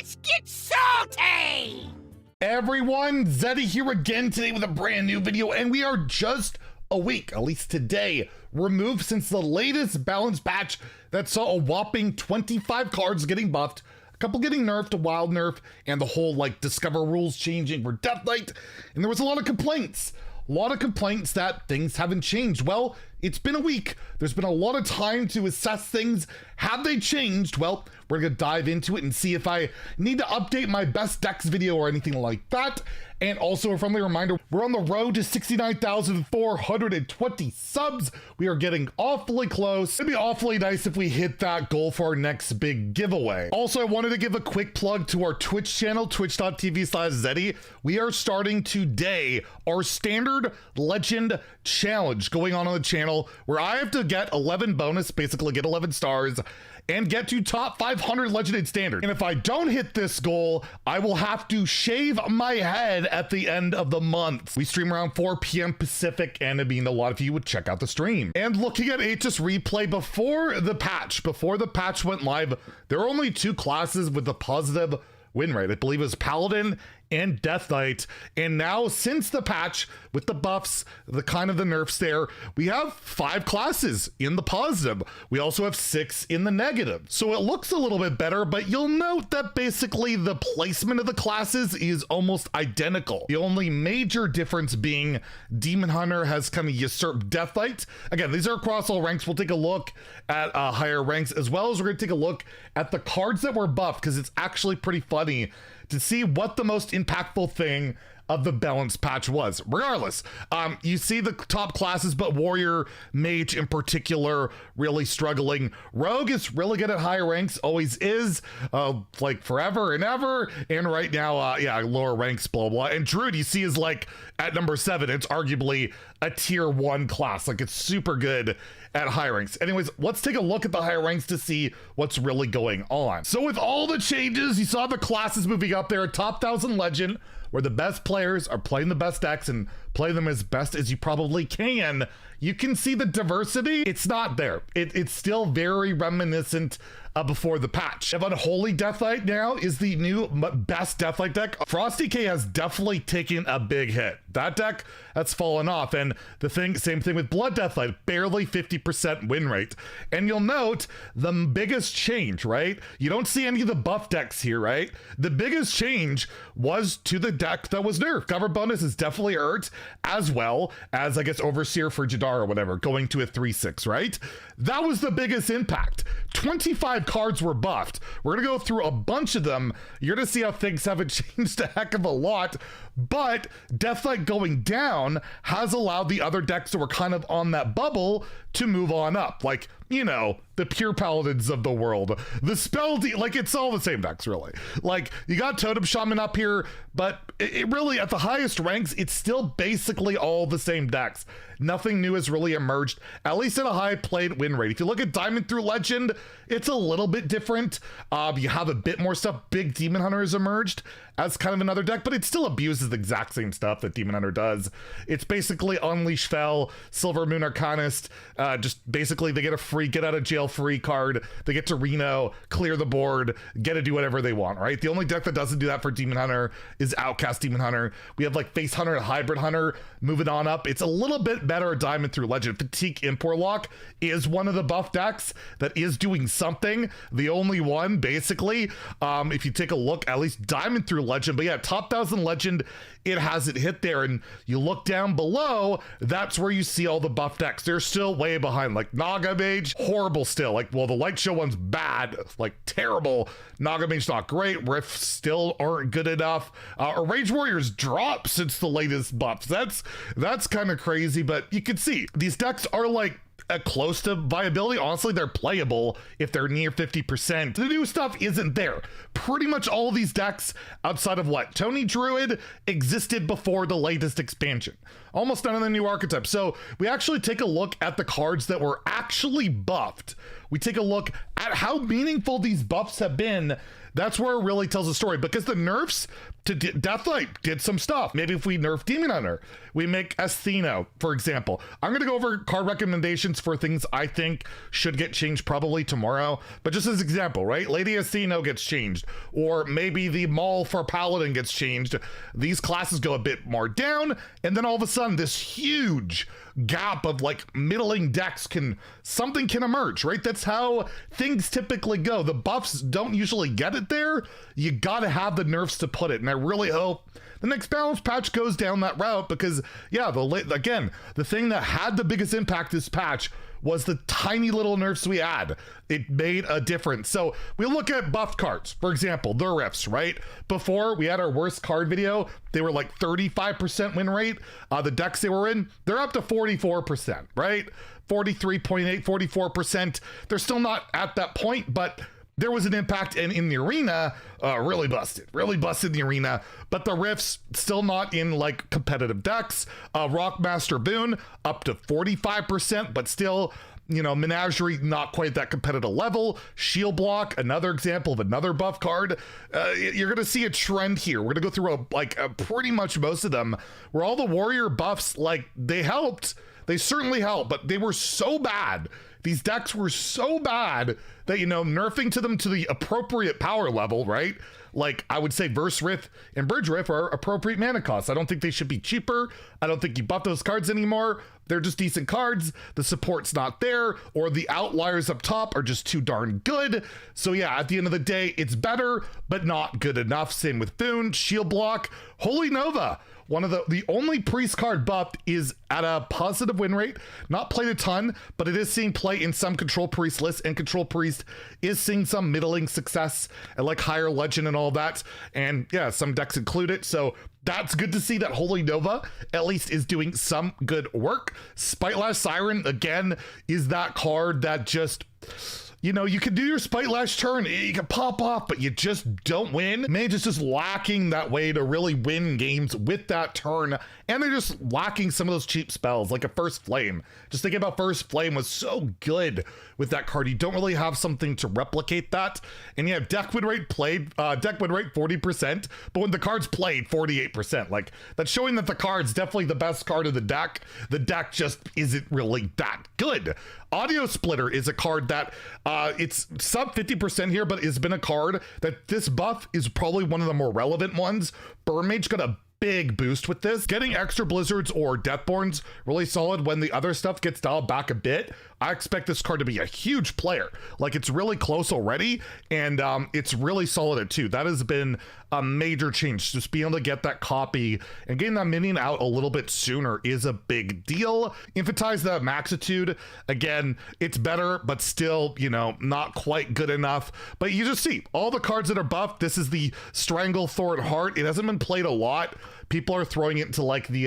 Let's get salty! Everyone, Zeddy here again today with a brand new video, and we are just a week, at least today, removed since the latest balance patch that saw a whopping 25 cards getting buffed, a couple getting nerfed to wild nerf, and the whole discover rules changing for Death Knight. And there was a lot of complaints that things haven't changed. Well, it's been a week. There's been a lot of time to assess things. Have they changed? Well, we're gonna dive into it and see if I need to update my best decks video or anything like that. And also a friendly reminder, we're on the road to 69,420 subs. We are getting awfully close. It'd be awfully nice if we hit that goal for our next big giveaway. Also, I wanted to give a quick plug to our Twitch channel, twitch.tv/Zeddy. We are starting today our standard legend challenge going on the channel, where I have to get 11 bonus, basically get 11 stars, and get to top 500 legended standard. And if I don't hit this goal, I will have to shave my head at the end of the month. We stream around 4 p.m. Pacific, and I mean, a lot of you would check out the stream. And looking at HS replay before the patch went live, there were only 2 classes with a positive win rate. I believe it was Paladin and Death Knight. And now, since the patch, with the buffs, the nerfs there, we have 5 classes in the positive. We also have 6 in the negative. So it looks a little bit better, but you'll note that basically the placement of the classes is almost identical. The only major difference being Demon Hunter has kind of usurped Death Knight. Again, these are across all ranks. We'll take a look at higher ranks, as well as we're going to take a look at the cards that were buffed, because it's actually pretty funny to see what the most impactful thing of the balance patch was. Regardless, you see the top classes, but Warrior, Mage in particular, really struggling. Rogue is really good at higher ranks, always is, like forever and ever. And right now, yeah, lower ranks, blah, blah. And Druid, you see, is like at number 7. It's arguably a tier 1 class. Like, it's super good at high ranks. Anyways, let's take a look at the higher ranks to see what's really going on. So with all the changes, you saw the classes moving up there. Top 1000 Legend, where the best players are playing the best decks and play them as best as you probably can. You can see the diversity. It's not there. It's still very reminiscent of before the patch. If Unholy Death Knight now is the new best Death Knight deck, Frosty K has definitely taken a big hit. That deck has fallen off, and same thing with Blood Death Knight, barely 50% win rate. And you'll note the biggest change, right? You don't see any of the buff decks here, right? The biggest change was to the deck that was nerfed. Cover bonus is definitely hurt, as well as, I guess, Overseer for Jadar or whatever, going to a 3/6, right? That was the biggest impact. 25 cards were buffed. We're gonna go through a bunch of them. You're gonna see how things haven't changed a heck of a lot, but Death Knight going down has allowed the other decks that were kind of on that bubble to move on up. Like, you know, the pure paladins of the world, the spell, like, it's all the same decks, really. Like, you got Totem Shaman up here, but it really, at the highest ranks, it's still basically all the same decks. Nothing new has really emerged, at least at a high played win rate. If you look at Diamond through Legend, it's a little bit different. You have a bit more stuff. Big Demon Hunter has emerged as kind of another deck, but it still abuses the exact same stuff that Demon Hunter does. It's basically Unleash Fel, Silver Moon Arcanist, just basically they get a free get out of jail free card, they get to Reno, clear the board, get to do whatever they want, right? The only deck that doesn't do that for Demon Hunter is Outcast Demon Hunter. We have like Face Hunter and Hybrid Hunter moving on up. It's a little bit better at Diamond through Legend. Fatigue Import Lock is one of the buff decks that is doing something, the only one basically. If you take a look, at least Diamond through Legend, but yeah, top 1000 Legend, it hasn't hit there. And you look down below, that's where you see all the buff decks. They're still way behind. Like Naga Mage, horrible still. Like, well, the Light Show one's bad, like terrible. Naga Mage not great. Rift still aren't good enough. Rage Warriors drop since the latest buffs. That's kind of crazy, but you can see these decks are like close to viability. Honestly, they're playable if they're near 50%. The new stuff isn't there. Pretty much all of these decks, outside of what? Tony Druid existed before the latest expansion. Almost none of the new archetypes. So we actually take a look at the cards that were actually buffed. We take a look at how meaningful these buffs have been. That's where it really tells a story, because the nerfs to Deathlite did some stuff. Maybe if we nerf Demon Hunter, we make Astheno, for example. I'm going to go over card recommendations for things I think should get changed probably tomorrow. But just as example, right? Lady Astheno gets changed, or maybe the Maul for Paladin gets changed. These classes go a bit more down, and then all of a sudden this huge gap of like middling decks something can emerge, right? That's how things typically go. The buffs don't usually get it there. You gotta have the nerfs to put it, and I really hope the next balance patch goes down that route, because yeah, the thing that had the biggest impact this patch was the tiny little nerfs we had. It made a difference. So we look at buffed cards, for example, the riffs, right? Before we had our worst card video, they were like 35% win rate. The decks they were in, they're up to 44%, right? 43.8, 44%. They're still not at that point, but there was an impact, and in the arena, really busted the arena. But the riffs still not in like competitive decks. Rockmaster Boon up to 45%, but still, you know, Menagerie not quite that competitive level. Shield Block, another example of another buff card. You're gonna see a trend here. We're gonna go through pretty much most of them, where all the warrior buffs, like, they helped. They certainly helped, but they were so bad. These decks were so bad that, you know, nerfing to them to the appropriate power level, right? Like, I would say Verse Riff and Bridge Riff are appropriate mana costs. I don't think they should be cheaper. I don't think you buff those cards anymore. They're just decent cards. The support's not there, or the outliers up top are just too darn good. So yeah, at the end of the day, it's better, but not good enough. Same with Boon, Shield Block, Holy Nova. One of the only priest card buffed is at a positive win rate, not played a ton, but it is seeing play in some control priest lists, and control priest is seeing some middling success and like higher legend and all that. And yeah, some decks include it. So that's good to see that Holy Nova at least is doing some good work. Spitelash Siren, again, is that card that just, you know, you can do your Spite Lash turn, you can pop off, but you just don't win. Mage is just lacking that way to really win games with that turn, and they're just lacking some of those cheap spells, like a First Flame. Just thinking about First Flame was so good with that card. You don't really have something to replicate that. And yeah, deck win rate 40%, but when the card's played, 48%. Like, that's showing that the card's definitely the best card of the deck. The deck just isn't really that good. Audio Splitter is a card that it's sub 50% here, but it's been a card that this buff is probably one of the more relevant ones. Burn Mage got a big boost with this. Getting extra Blizzards or Deathborns really solid when the other stuff gets dialed back a bit. I expect this card to be a huge player. Like, it's really close already, and it's really solid at 2. That has been a major change. Just being able to get that copy and getting that minion out a little bit sooner is a big deal. Infantize the Maxitude, again, it's better, but still, you know, not quite good enough. But you just see all the cards that are buffed. This is the Stranglethorn Heart. It hasn't been played a lot. People are throwing it into like the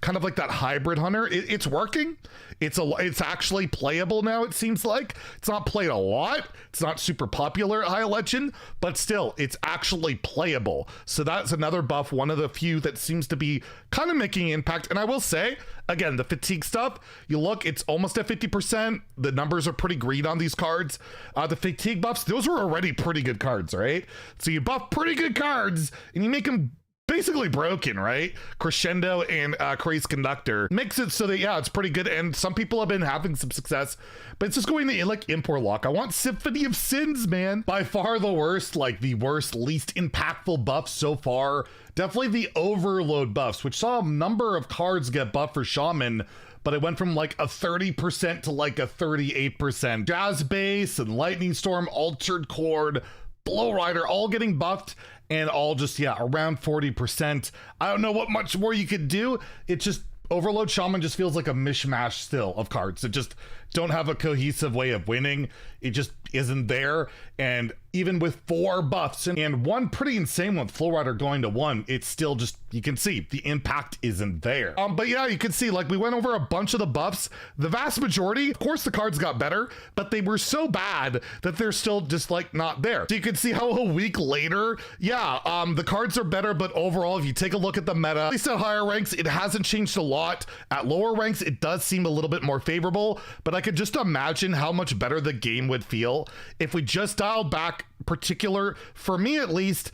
kind of like that hybrid hunter. It's working. It's actually playable now, it seems like. It's not played a lot. It's not super popular at High Legend, but still, it's actually playable. So that's another buff, one of the few that seems to be kind of making an impact. And I will say, again, the fatigue stuff, you look, it's almost at 50%. The numbers are pretty green on these cards. The fatigue buffs, those were already pretty good cards, right? So you buff pretty good cards, and you make them basically broken, right? Crescendo and Crazed Conductor makes it so that, yeah, it's pretty good, and some people have been having some success, but it's just going to like import lock. I want Symphony of Sins, man. By far the worst, like the worst, least impactful buff so far. Definitely the Overload buffs, which saw a number of cards get buffed for Shaman, but it went from like a 30% to like a 38%. Jazz Bass and Lightning Storm, Altered Chord, Blow Rider, all getting buffed, and all just, yeah, around 40%. I don't know what much more you could do. It just, Overload Shaman just feels like a mishmash still of cards. It just don't have a cohesive way of winning. It just isn't there. And even with 4 buffs and one pretty insane one, Flow Rider going to 1, it's still just, you can see the impact isn't there. But yeah, you can see like we went over a bunch of the buffs. The vast majority, of course the cards got better, but they were so bad that they're still just like not there. So you can see how a week later, yeah, the cards are better, but overall, if you take a look at the meta, at least at higher ranks, it hasn't changed a lot. At lower ranks, it does seem a little bit more favorable, but I could just imagine how much better the game would feel if we just dialed back particular, for me at least,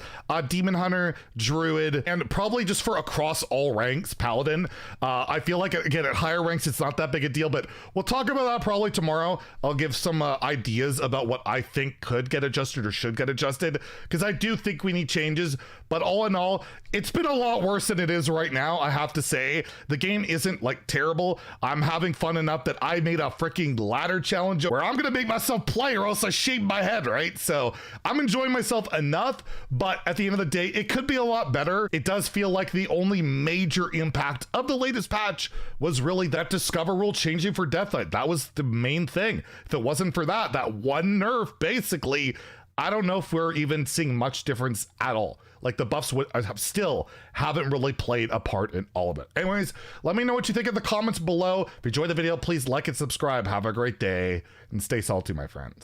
Demon Hunter, Druid, and probably just for across all ranks, Paladin. I feel like, again, at higher ranks, it's not that big a deal, but we'll talk about that probably tomorrow. I'll give some ideas about what I think could get adjusted or should get adjusted, because I do think we need changes, but all in all, it's been a lot worse than it is right now, I have to say. The game isn't like terrible. I'm having fun enough that I made a freaking ladder challenge where I'm gonna make myself play or else I shave my head, right? So I'm enjoying myself enough, but at the end of the day, it could be a lot better. It does feel like the only major impact of the latest patch was really that Discover rule changing for Death Knight. That was the main thing. If it wasn't for that one nerf, basically, I don't know if we're even seeing much difference at all. Like the buffs still haven't really played a part in all of it. Anyways, let me know what you think in the comments below. If you enjoyed the video, please like and subscribe. Have a great day and stay salty, my friends.